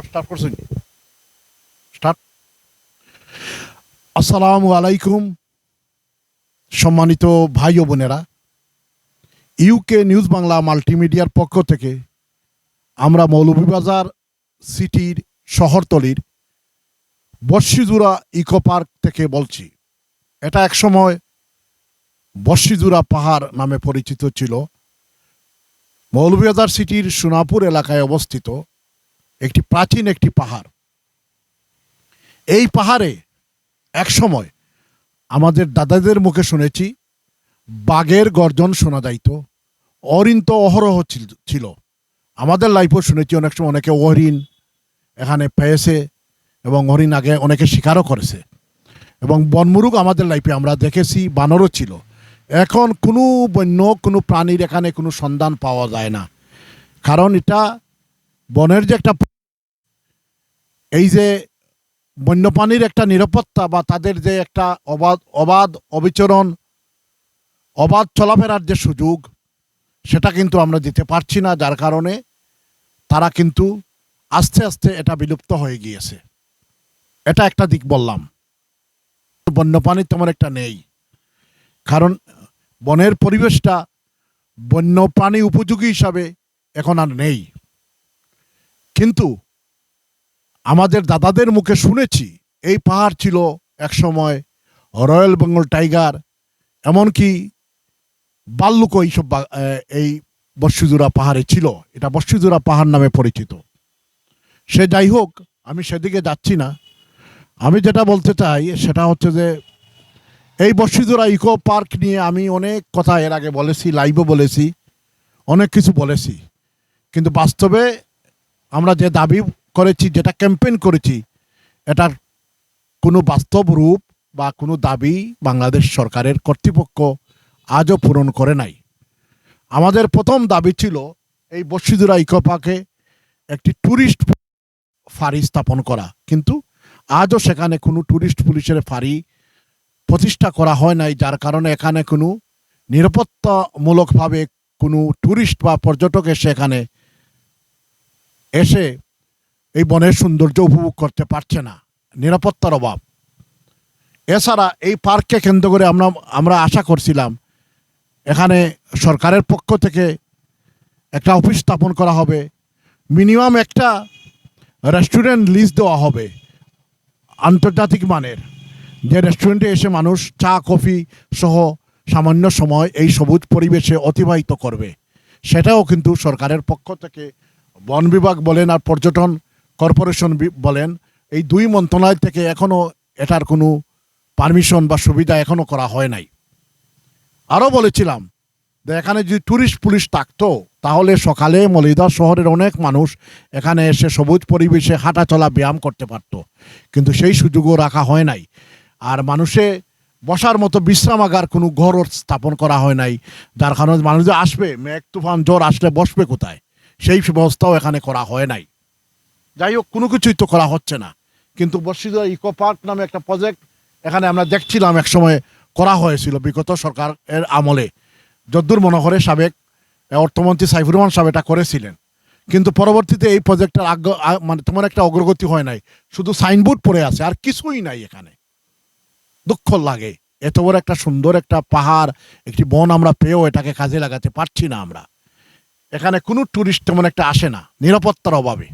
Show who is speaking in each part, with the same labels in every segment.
Speaker 1: Start করছেন start. আসসালামু আলাইকুম সম্মানিত ভাই ও বোনেরা, ইউকে নিউজ বাংলা মাল্টিমিডিয়ার পক্ষ থেকে আমরা মৌলভীবাজার সিটির শহরতলির বর্ষিজুরা ইকো পার্ক থেকে বলছি। এটা একসময় বর্ষিজুরা পাহাড় নামে পরিচিত ছিল। মৌলভীবাজার সিটির সোনাপুর এলাকায় অবস্থিত একটি প্রাচীন একটি পাহাড়। এই পাহাড়ে একসময় আমাদের দাদাদের মুখে শুনেছি বাঘের গর্জন শোনা যাইত, হরিণ তো অহরহ ছিল। আমাদের লাইফও শুনেছি অনেক সময় অনেকে হরিণ এখানে পেয়েছে এবং হরিণ আগে অনেকে শিকারও করেছে এবং বনমুরুগ আমাদের লাইফে আমরা দেখেছি, বানরও ছিল। এখন কোনো বন্য কোনো প্রাণীর এখানে কোনো সন্ধান পাওয়া যায় না, কারণ এটা বনের যে একটা এই যে বন্যপ্রাণীর একটা নিরাপত্তা বা তাদের যে একটা অবাধ অবিচরণ, অবাধ চলাফেরার যে সুযোগ, সেটা কিন্তু আমরা দিতে পারছি না, যার কারণে তারা কিন্তু আস্তে আস্তে এটা বিলুপ্ত হয়ে গিয়েছে। এটা একটা দিক বললাম। বন্যপ্রাণী তেমন একটা নেই, কারণ বনের পরিবেশটা বন্যপ্রাণী উপযোগী হিসাবে এখন আর নেই। কিন্তু আমাদের দাদাদের মুখে শুনেছি এই পাহাড় ছিল একসময় রয়্যাল বেঙ্গল টাইগার, এমনকি বাল্লুক এইসব এই বর্ষিজুরা পাহাড়ে ছিল। এটা বর্ষিজুরা পাহাড় নামে পরিচিত। সে যাই হোক, আমি সেদিকে যাচ্ছি না। আমি যেটা বলতে চাই সেটা হচ্ছে যে এই বর্ষিজুরা ইকো পার্ক নিয়ে আমি অনেক কথা এর আগে বলেছি, লাইভও বলেছি, অনেক কিছু বলেছি, কিন্তু বাস্তবে আমরা যে দাবি করেছি, যেটা ক্যাম্পেইন করেছি, এটার কোনো বাস্তব রূপ বা কোনো দাবি বাংলাদেশ সরকারের কর্তৃপক্ষ আজও পূরণ করে নাই। আমাদের প্রথম দাবি ছিল এই বর্ষিজুরা ইকো পার্কে একটি ট্যুরিস্ট ফাঁড়ি স্থাপন করা, কিন্তু আজও সেখানে কোনো ট্যুরিস্ট পুলিশের ফাঁড়ি প্রতিষ্ঠা করা হয় নাই, যার কারণে এখানে কোনো নিরাপত্তামূলকভাবে কোনো ট্যুরিস্ট বা পর্যটক এখানে এসে এই বনের সৌন্দর্য উপভোগ করতে পারছে না, নিরাপত্তার অভাব। এছাড়া এই পার্ককে কেন্দ্র করে আমরা আশা করছিলাম এখানে সরকারের পক্ষ থেকে একটা অফিস স্থাপন করা হবে, মিনিমাম একটা রেস্টুরেন্ট লিস্ট দেওয়া হবে আন্তর্জাতিক মানের, যে রেস্টুরেন্টে এসে মানুষ চা কফি সহ সামান্য সময় এই সবুজ পরিবেশে অতিবাহিত করবে। সেটাও কিন্তু সরকারের পক্ষ থেকে, বন বিভাগ বলেন আর পর্যটন কর্পোরেশন বলেন, এই দুই মন্ত্রণালয় থেকে এখনও এটার কোনো পারমিশন বা সুবিধা এখনও করা হয় নাই। আরও বলেছিলাম যে এখানে যদি ট্যুরিস্ট পুলিশ থাকতো তাহলে সকালে মৌলভীবাজার শহরের অনেক মানুষ এখানে এসে সবুজ পরিবেশে হাঁটা চলা ব্যায়াম করতে পারত, কিন্তু সেই সুযোগও রাখা হয় নাই। আর মানুষে বসার মতো বিশ্রামাগার কোনো ঘর স্থাপন করা হয় নাই, যার কারণে মানুষ যে আসবে, মেঘ তুফান জ্বর আসলে বসবে কোথায়, সেই ব্যবস্থাও এখানে করা হয় নাই। যাই হোক, কোনো কিছুই তো করা হচ্ছে না। কিন্তু বর্ষিজুরা ইকো পার্ক নামে একটা প্রজেক্ট এখানে আমরা দেখছিলাম একসময় করা হয়েছিল বিগত সরকারের আমলে, যদ্দূর মনে করে সাবেক অর্থমন্ত্রী সাইফুর রহমান সাহেব এটা করেছিলেন, কিন্তু পরবর্তীতে এই প্রজেক্টের মানে তেমন একটা অগ্রগতি হয় নাই, শুধু সাইনবোর্ড পড়ে আছে আর কিছুই নাই। এখানে দুঃখ লাগে, এত বড় একটা সুন্দর একটা পাহাড়, একটি বন আমরা পেয়েও এটাকে কাজে লাগাতে পারছি না আমরা। এখানে কোনো ট্যুরিস্ট তেমন একটা আসে না নিরাপত্তার অভাবে।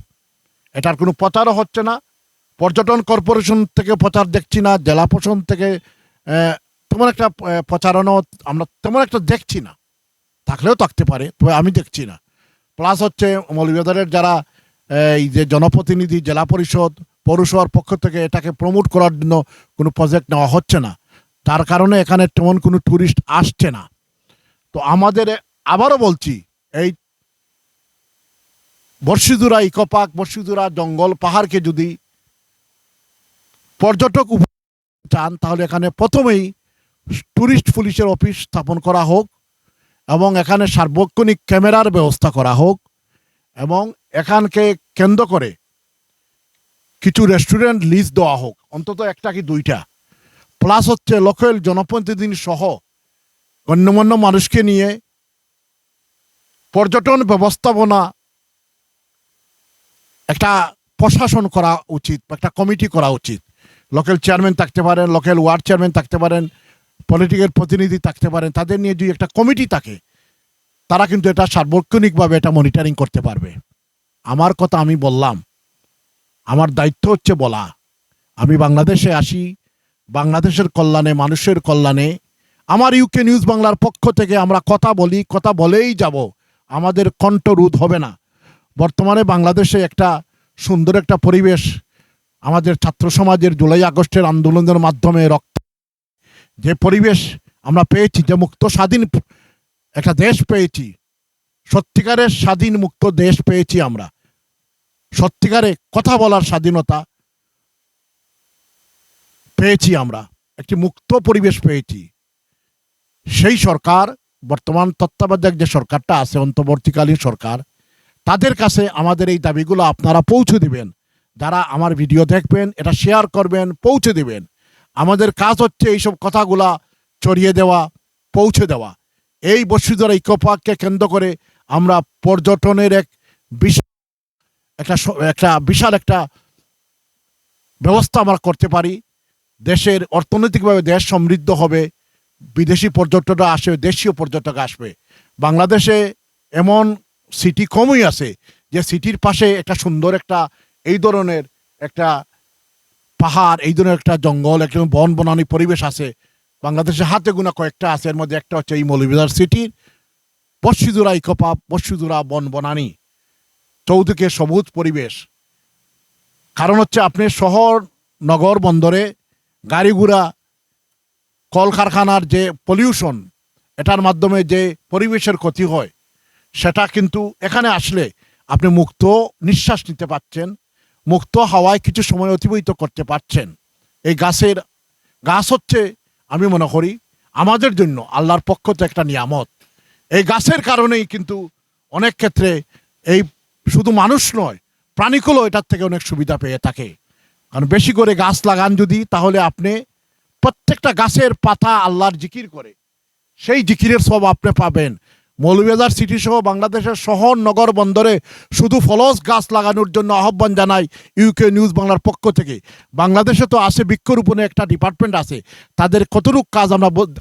Speaker 1: এটার কোনো প্রচারও হচ্ছে না, পর্যটন কর্পোরেশন থেকে প্রচার দেখছি না, জেলা প্রশাসন থেকে তেমন একটা প্রচারণাও আমরা তেমন একটা দেখছি না, থাকলেও থাকতে পারে, তবে আমি দেখছি না। প্লাস হচ্ছে মৌলভীবাজারের যারা এই যে জনপ্রতিনিধি, জেলা পরিষদ, পৌরসভার পক্ষ থেকে এটাকে প্রমোট করার জন্য কোনো প্রজেক্ট নেওয়া হচ্ছে না, তার কারণে এখানে তেমন কোনো ট্যুরিস্ট আসছে না। তো আমাদের আবারও বলছি, এই বর্ষিজুরা ইকো পার্ক, বর্ষিজুরা জঙ্গল পাহাড়কে যদি পর্যটক চান তাহলে এখানে প্রথমেই ট্যুরিস্ট পুলিশের অফিস স্থাপন করা হোক এবং এখানে সার্বক্ষণিক ক্যামেরার ব্যবস্থা করা হোক এবং এখানকে কেন্দ্র করে কিছু রেস্টুরেন্ট লিস্ট দেওয়া হোক, অন্তত একটা কি দুইটা। প্লাস হচ্ছে লোকাল জনপ্রতিনিধি সহ গণ্যমান্য মানুষকে নিয়ে পর্যটন ব্যবস্থাপনা একটা প্রশাসন করা উচিত, একটা কমিটি করা উচিত। লোকাল চেয়ারম্যান থাকতে পারেন, লোকাল ওয়ার্ড চেয়ারম্যান থাকতে পারেন, পলিটিক্যাল প্রতিনিধি থাকতে পারেন, তাদের নিয়ে যদি একটা কমিটি থাকে তারা কিন্তু এটা সার্বক্ষণিকভাবে এটা মনিটরিং করতে পারবে। আমার কথা আমি বললাম, আমার দায়িত্ব হচ্ছে বলা। আমি বাংলাদেশে আসি বাংলাদেশের কল্যাণে, মানুষের কল্যাণে। আমার ইউকে নিউজ বাংলার পক্ষ থেকে আমরা কথা বলি, কথা বলেই যাব, আমাদের কণ্ঠরোধ হবে না। বর্তমানে বাংলাদেশে একটা সুন্দর একটা পরিবেশ, আমাদের ছাত্র সমাজের জুলাই আগস্টের আন্দোলনের মাধ্যমে রক্ত যে পরিবেশ আমরা পেয়েছি, যে মুক্ত স্বাধীন একটা দেশ পেয়েছি, সত্যিকারের স্বাধীন মুক্ত দেশ পেয়েছি আমরা, সত্যিকারে কথা বলার স্বাধীনতা পেয়েছি আমরা, একটি মুক্ত পরিবেশ পেয়েছি। সেই সরকার, বর্তমান তত্ত্বাবধায়ক যে সরকারটা আছে, অন্তর্বর্তীকালীন সরকার, তাদের কাছে আমাদের এই দাবিগুলো আপনারা পৌঁছে দিবেন। যারা আমার ভিডিও দেখবেন, এটা শেয়ার করবেন, পৌঁছে দিবেন। আমাদের কাজ হচ্ছে এইসব কথাগুলা ছড়িয়ে দেওয়া, পৌঁছে দেওয়া। এই বসুন্ধরা ইকো পার্ককে কেন্দ্র করে আমরা পর্যটনের একটা বিশাল একটা ব্যবস্থা আমরা করতে পারি। দেশের অর্থনৈতিকভাবে দেশ সমৃদ্ধ হবে, বিদেশি পর্যটকরা আসবে, দেশীয় পর্যটক আসবে। বাংলাদেশে এমন সিটি কমই আছে যে সিটির পাশে একটা সুন্দর একটা এই ধরনের একটা পাহাড়, এই ধরনের একটা জঙ্গল, একটা বন বনানী পরিবেশ আছে। বাংলাদেশে হাতে গোনা কয়েকটা আছে, এর মধ্যে একটা হচ্ছে এই মৌলভীবাজার সিটির বসুন্ধরা ইকো পার্ক, বসুন্ধরা বন বনানী, চৌদিকে সবুজ পরিবেশ। কারণ হচ্ছে আপনি শহর নগর বন্দরে গাড়ি ঘোড়া, কলকারখানার যে পলিউশন, এটার মাধ্যমে যে পরিবেশের ক্ষতি হয়, সেটা কিন্তু এখানে আসলে আপনি মুক্ত নিঃশ্বাস নিতে পারছেন, মুক্ত হাওয়ায় কিছু সময় অতিবাহিত করতে পারছেন। এই গাছ হচ্ছে, আমি মনে করি আমাদের জন্য আল্লাহর পক্ষ থেকে একটা নিয়ামত। এই গাছের কারণেই কিন্তু অনেক ক্ষেত্রে এই শুধু মানুষ নয়, প্রাণীকুলও এটার থেকে অনেক সুবিধা পেয়ে থাকে। কারণ বেশি করে গাছ লাগান যদি, তাহলে আপনি প্রত্যেকটা গাছের পাতা আল্লাহর জিকির করে, সেই জিকিরের সব আপনি পাবেন। মৌলভীবাজার সিটি সহ বাংলাদেশের শহর নগর বন্দরে শুধু ফলস গাছ লাগানোর জন্য আহ্বান জানাই ইউকে নিউজ বাংলার পক্ষ থেকে। বাংলাদেশে তো আছে বৃক্ষরোপণে একটা ডিপার্টমেন্ট আছে, তাদের কতটুকু কাজ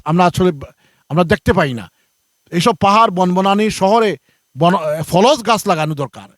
Speaker 1: আমরা আসলে আমরা দেখতে পাই না। এইসব পাহাড় বনবনানী শহরে ফলস গাছ লাগানো দরকার।